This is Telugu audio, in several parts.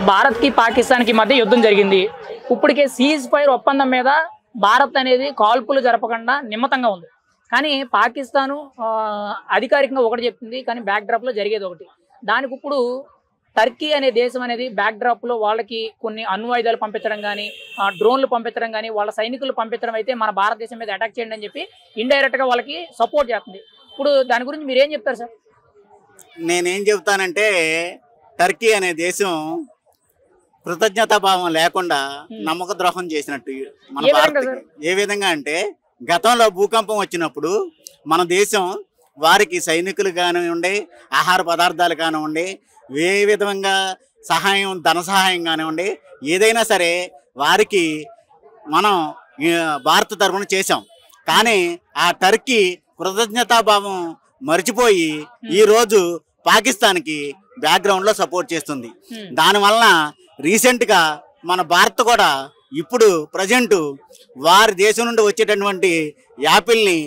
భారత్కి పాకిస్తాన్కి మధ్య యుద్ధం జరిగింది. ఇప్పటికే సీజ్ ఫైర్ ఒప్పందం మీద భారత్ అనేది కాల్పులు జరపకుండా నిమ్మతంగా ఉంది. కానీ పాకిస్తాను అధికారికంగా ఒకటి చెప్తుంది, కానీ బ్యాక్ డ్రాప్లో జరిగేది ఒకటి. దానికి ఇప్పుడు టర్కీ అనే దేశం అనేది బ్యాక్ డ్రాప్లో వాళ్ళకి కొన్ని అణ్వాయుధాలు పంపించడం కానీ, డ్రోన్లు పంపించడం కానీ, వాళ్ళ సైనికులు పంపించడం అయితే మన భారతదేశం మీద అటాక్ చేయండి అని చెప్పి ఇండైరెక్ట్గా వాళ్ళకి సపోర్ట్ చేస్తుంది. ఇప్పుడు దాని గురించి మీరేం చెప్తారు సార్? నేనేం చెబుతానంటే, టర్కీ అనే దేశం కృతజ్ఞతాభావం లేకుండా నమ్మక ద్రోహం చేసినట్టు మన భారత్. ఏ విధంగా అంటే, గతంలో భూకంపం వచ్చినప్పుడు మన దేశం వారికి సైనికులు కానివ్వండి, ఆహార పదార్థాలు కానివ్వండి, ఏ విధంగా సహాయం, ధన సహాయం కానివ్వండి, ఏదైనా సరే వారికి మనం భారత తరఫున చేసాం. కానీ ఆ టర్కీ కృతజ్ఞతాభావం మర్చిపోయి ఈరోజు పాకిస్తాన్కి బ్యాక్గ్రౌండ్లో సపోర్ట్ చేస్తుంది. దానివలన రీసెంట్గా మన భారత్ కూడా ఇప్పుడు ప్రజెంట్ వారి దేశం నుండి వచ్చేటటువంటి యాపిల్ని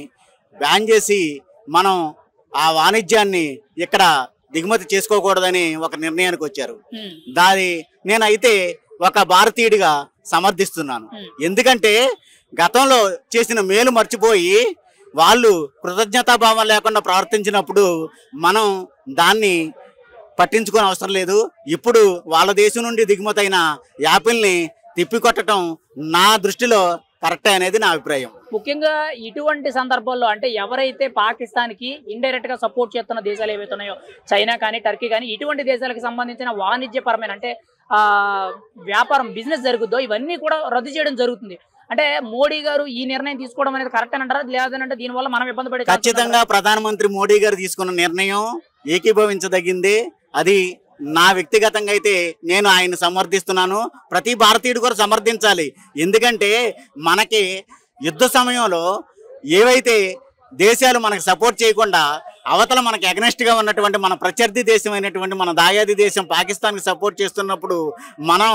బ్యాన్ చేసి మనం ఆ వాణిజ్యాన్ని ఇక్కడ దిగుమతి చేసుకోకూడదని ఒక నిర్ణయానికి వచ్చారు. దాని నేనైతే ఒక భారతీయుడిగా సమర్థిస్తున్నాను. ఎందుకంటే గతంలో చేసిన మేలు మర్చిపోయి వాళ్ళు కృతజ్ఞతాభావం లేకుండా ప్రవర్తించినప్పుడు మనం దాన్ని పట్టించుకోని అవసరం లేదు. ఇప్పుడు వాళ్ళ దేశం నుండి దిగుమతి అయిన యాపిల్ని తిప్పికొట్టడం నా దృష్టిలో కరెక్టే అనేది నా అభిప్రాయం. ముఖ్యంగా ఇటువంటి సందర్భాల్లో అంటే ఎవరైతే పాకిస్తాన్కి ఇండైరెక్ట్గా సపోర్ట్ చేస్తున్న దేశాలు ఏవైతే ఉన్నాయో, చైనా కానీ, టర్కీ కానీ, ఇటువంటి దేశాలకు సంబంధించిన వాణిజ్యపరమైన అంటే వ్యాపారం, బిజినెస్ జరుగుద్దో ఇవన్నీ కూడా రద్దు చేయడం జరుగుతుంది. అంటే మోడీ గారు ఈ నిర్ణయం తీసుకోవడం అనేది కరెక్ట్ అని అంటారా, లేదంటే దీనివల్ల మనం ఇబ్బంది పడే? ఖచ్చితంగా ప్రధానమంత్రి మోడీ గారు తీసుకున్న నిర్ణయం ఏకీభవించదగింది. అది నా వ్యక్తిగతంగా అయితే నేను ఆయన సమర్థిస్తున్నాను. ప్రతి భారతీయుడు కూడా సమర్థించాలి. ఎందుకంటే మనకి యుద్ధ సమయంలో ఏవైతే దేశాలు మనకు సపోర్ట్ చేయకుండా అవతల మనకి అగనెస్ట్గా ఉన్నటువంటి మన ప్రత్యర్థి దేశం అయినటువంటి మన దాయాది దేశం పాకిస్తాన్కి సపోర్ట్ చేస్తున్నప్పుడు మనం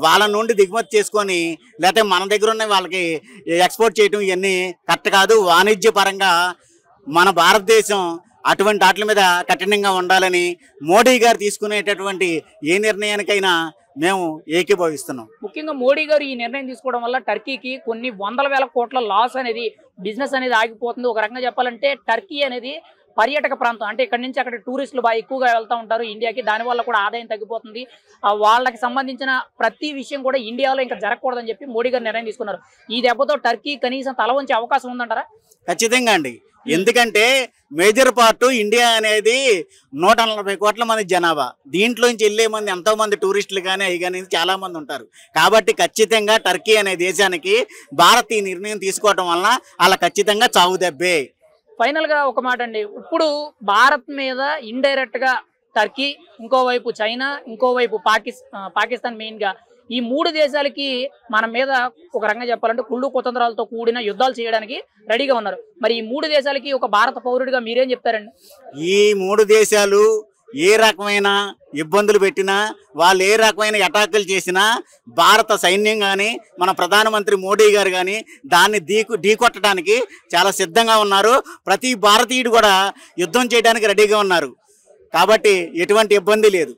వాళ్ళ నుండి దిగుమతి చేసుకొని లేకపోతే మన దగ్గర ఉన్న వాళ్ళకి ఎక్స్పోర్ట్ చేయడం ఇవన్నీ కరెక్ట్ కాదు. వాణిజ్య పరంగా మన భారతదేశం అటువంటి వాటి మీద కఠినంగా ఉండాలని మోడీ గారు తీసుకునేటటువంటి ఏ నిర్ణయానికైనా మేము ఏకీభవిస్తున్నాం. ముఖ్యంగా మోడీ గారు ఈ నిర్ణయం తీసుకోవడం వల్ల టర్కీకి కొన్ని వందల వేల కోట్ల లాస్ అనేది, బిజినెస్ అనేది ఆగిపోతుంది. ఒక రకంగా చెప్పాలంటే టర్కీ అనేది పర్యాటక ప్రాంతం. అంటే ఇక్కడ నుంచి అక్కడ టూరిస్టులు బాగా ఎక్కువగా వెళ్తూ ఉంటారు ఇండియాకి. దానివల్ల కూడా ఆదాయం తగ్గిపోతుంది. వాళ్ళకి సంబంధించిన ప్రతి విషయం కూడా ఇండియాలో ఇంకా జరగకూడదని చెప్పి మోడీ గారు నిర్ణయం తీసుకున్నారు. ఈ దెబ్బతో టర్కీ కనీసం తల వంచే అవకాశం ఉందంటారా? ఖచ్చితంగా అండి. ఎందుకంటే మేజర్ పార్ట్ ఇండియా అనేది 140 కోట్ల మంది జనాభా. దీంట్లోంచి వెళ్ళే మంది ఎంతో మంది టూరిస్టులు కానీ అవి కానీ చాలా మంది ఉంటారు. కాబట్టి ఖచ్చితంగా టర్కీ అనే దేశానికి భారత్ ఈ నిర్ణయం తీసుకోవటం వలన అలా ఖచ్చితంగా చావు దెబ్బే. ఫైనల్ గా ఒక మాట అండి, ఇప్పుడు భారత్ మీద ఇండైరెక్ట్ గా టర్కీ, ఇంకోవైపు చైనా, ఇంకోవైపు పాకిస్తాన్ మెయిన్ గా ఈ మూడు దేశాలకి మన మీద ఒక రకంగా చెప్పాలంటే కుళ్ళు కుతంత్రాలతో కూడిన యుద్ధాలు చేయడానికి రెడీగా ఉన్నారు. మరి ఈ మూడు దేశాలకి ఒక భారత పౌరుడిగా మీరేం చెప్తారండి? ఈ మూడు దేశాలు ఏ రకమైన ఇబ్బందులు పెట్టినా, వాళ్ళు ఏ రకమైన అటాకులు చేసినా భారత సైన్యం కానీ మన ప్రధానమంత్రి మోడీ గారు కానీ దాన్ని ఢీకొట్టడానికి చాలా సిద్ధంగా ఉన్నారు. ప్రతి భారతీయుడు కూడా యుద్ధం చేయడానికి రెడీగా ఉన్నారు. కాబట్టి ఎటువంటి ఇబ్బంది లేదు.